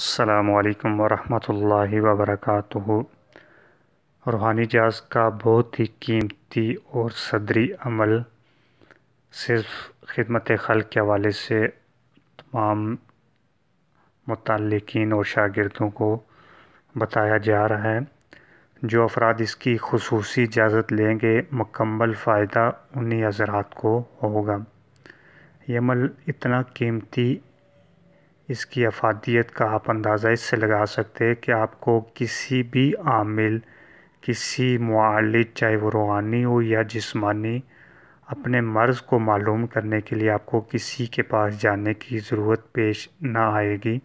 السلام علیکم ورحمۃ اللہ وبرکاتہ۔ روحانی جہاز کا بہت ہی قیمتی اور صدری عمل صرف خدمت خلق کے حوالے سے تمام متعلقین اور شاگردوں کو بتایا جا رہا ہے۔ جو افراد اس کی خصوصی اجازت لیں گے مکمل فائدہ انہی حضرات کو ہوگا۔ یہ عمل اتنا قیمتی، اس کی افادیت کا آپ اندازہ اس سے لگا سکتے ہیں کہ آپ کو کسی بھی عامل، کسی معالج، چاہے وہ روحانی ہو یا جسمانی، اپنے مرض کو معلوم کرنے کے لیے آپ کو کسی کے پاس جانے کی ضرورت پیش نہ آئے گی،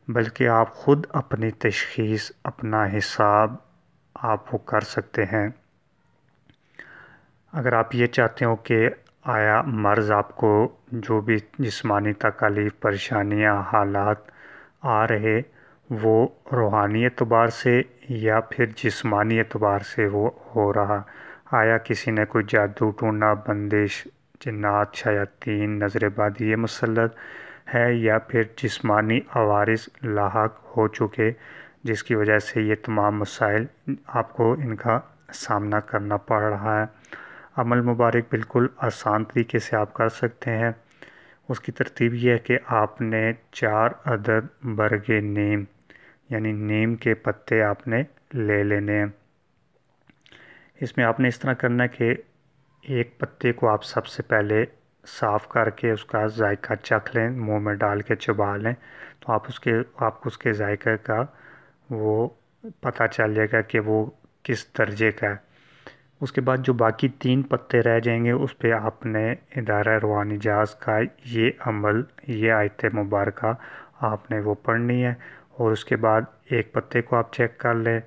بلکہ آپ خود اپنی تشخیص، اپنا حساب آپ وہ کر سکتے ہیں۔ اگر آپ یہ چاہتے ہو کہ آیا مرض آپ کو جو بھی جسمانی تکالیف، پریشانیاں، حالات آ رہے وہ روحانی اعتبار سے یا پھر جسمانی اعتبار سے وہ ہو رہا، آیا کسی نے کوئی جادو ٹونا، بندش، جنات، شیاطین، نظر بادی یہ مسلط ہے، یا پھر جسمانی عوارض لاحق ہو چکے جس کی وجہ سے یہ تمام مسائل آپ کو ان کا سامنا کرنا پڑ رہا ہے۔ عمل مبارک بالکل آسان طریقے سے آپ کر سکتے ہیں۔ اس کی ترتیب یہ ہے کہ آپ نے 4 عدد برگ نیم یعنی نیم کے پتے آپ نے لے لینے ہیں۔ اس میں آپ نے اس طرح کرنا ہے کہ ایک پتے کو آپ سب سے پہلے صاف کر کے اس کا ذائقہ چکھ لیں، منہ میں ڈال کے چبا لیں، تو آپ کو اس کے ذائقہ کا وہ پتہ چل جائے گا کہ وہ کس درجے کا ہے۔ اس کے بعد جو باقی 3 پتے رہ جائیں گے اس پہ آپ نے ادارہ روحانی جہاز کا یہ عمل، یہ آیت مبارکہ آپ نے وہ پڑھنی ہے، اور اس کے بعد ایک پتے کو آپ چیک کر لیں۔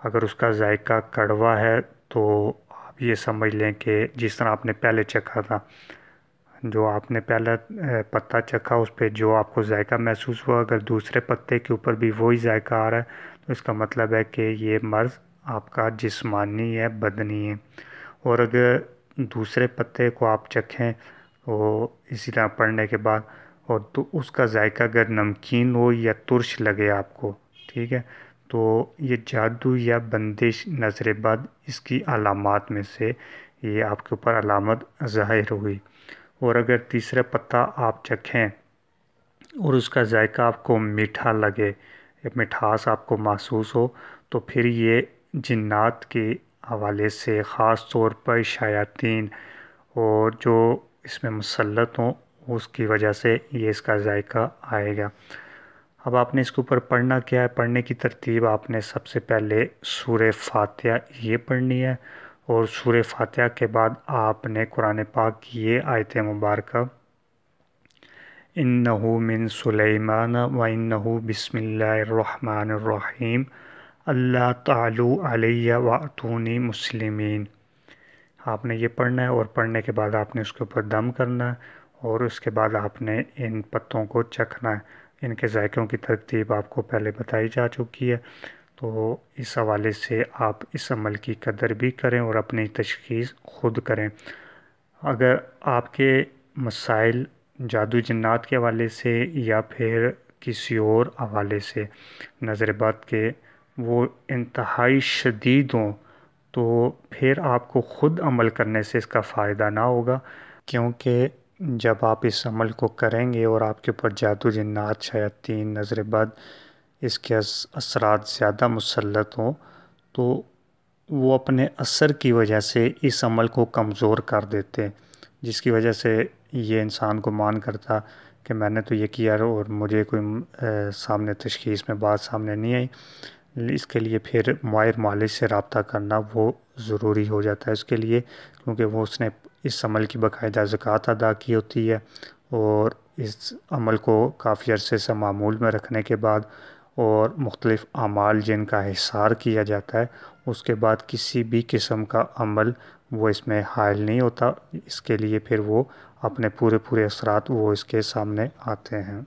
اگر اس کا ذائقہ کڑوا ہے تو آپ یہ سمجھ لیں کہ جس طرح آپ نے پہلے چکھا تھا، جو آپ نے پہلا پتا چکھا اس پہ جو آپ کو ذائقہ محسوس ہوا، اگر دوسرے پتے کے اوپر بھی وہی ذائقہ آ رہا ہے تو اس کا مطلب ہے کہ یہ مرض آپ کا جسمانی ہے، بدنی ہے۔ اور اگر دوسرے پتے کو آپ چکھیں تو اسی طرح پڑھنے کے بعد، اور تو اس کا ذائقہ اگر نمکین ہو یا ترش لگے آپ کو، ٹھیک ہے، تو یہ جادو یا بندش، نظر بد، اس کی علامات میں سے یہ آپ کے اوپر علامت ظاہر ہوئی۔ اور اگر تیسرا پتا آپ چکھیں اور اس کا ذائقہ آپ کو میٹھا لگے، مٹھاس آپ کو محسوس ہو، تو پھر یہ جنات کے حوالے سے، خاص طور پر شیاطین اور جو اس میں مسلط ہوں، اس کی وجہ سے یہ اس کا ذائقہ آئے گا۔ اب آپ نے اس کے اوپر پڑھنا کیا ہے؟ پڑھنے کی ترتیب آپ نے سب سے پہلے سورہ فاتحہ یہ پڑھنی ہے، اور سورہ فاتحہ کے بعد آپ نے قرآن پاک کی یہ آیت مبارکہ اِنَّهُ مِن سُلَيْمَانَ وَإِنَّهُ بِسْمِ اللَّهِ الرَّحْمَنِ الرَّحِيمِ اللہ تعالیٰ علیہ وَأْتُونِی مُسْلِمِین، آپ نے یہ پڑھنا ہے، اور پڑھنے کے بعد آپ نے اس کے اوپر دم کرنا ہے، اور اس کے بعد آپ نے ان پتوں کو چکھنا ہے۔ ان کے ذائقوں کی ترتیب آپ کو پہلے بتائی جا چکی ہے، تو اس حوالے سے آپ اس عمل کی قدر بھی کریں اور اپنی تشخیص خود کریں۔ اگر آپ کے مسائل جادو جنات کے حوالے سے یا پھر کسی اور حوالے سے، نظر بد کے، وہ انتہائی شدید ہوں، تو پھر آپ کو خود عمل کرنے سے اس کا فائدہ نہ ہوگا، کیونکہ جب آپ اس عمل کو کریں گے اور آپ کے اوپر جادو جنات، شیاطین، نظر بد، اس کے اثرات زیادہ مسلط ہوں، تو وہ اپنے اثر کی وجہ سے اس عمل کو کمزور کر دیتے، جس کی وجہ سے یہ انسان گمان کرتا کہ میں نے تو یہ کیا اور مجھے کوئی سامنے تشخیص میں بات سامنے نہیں آئی۔ اس کے لیے پھر ماہر معالج سے رابطہ کرنا وہ ضروری ہو جاتا ہے اس کے لیے، کیونکہ وہ اس نے اس عمل کی باقاعدہ زکوٰۃ ادا کی ہوتی ہے، اور اس عمل کو کافی عرصے سے معمول میں رکھنے کے بعد اور مختلف اعمال جن کا حصار کیا جاتا ہے، اس کے بعد کسی بھی قسم کا عمل وہ اس میں حائل نہیں ہوتا، اس کے لیے پھر وہ اپنے پورے اثرات وہ اس کے سامنے آتے ہیں۔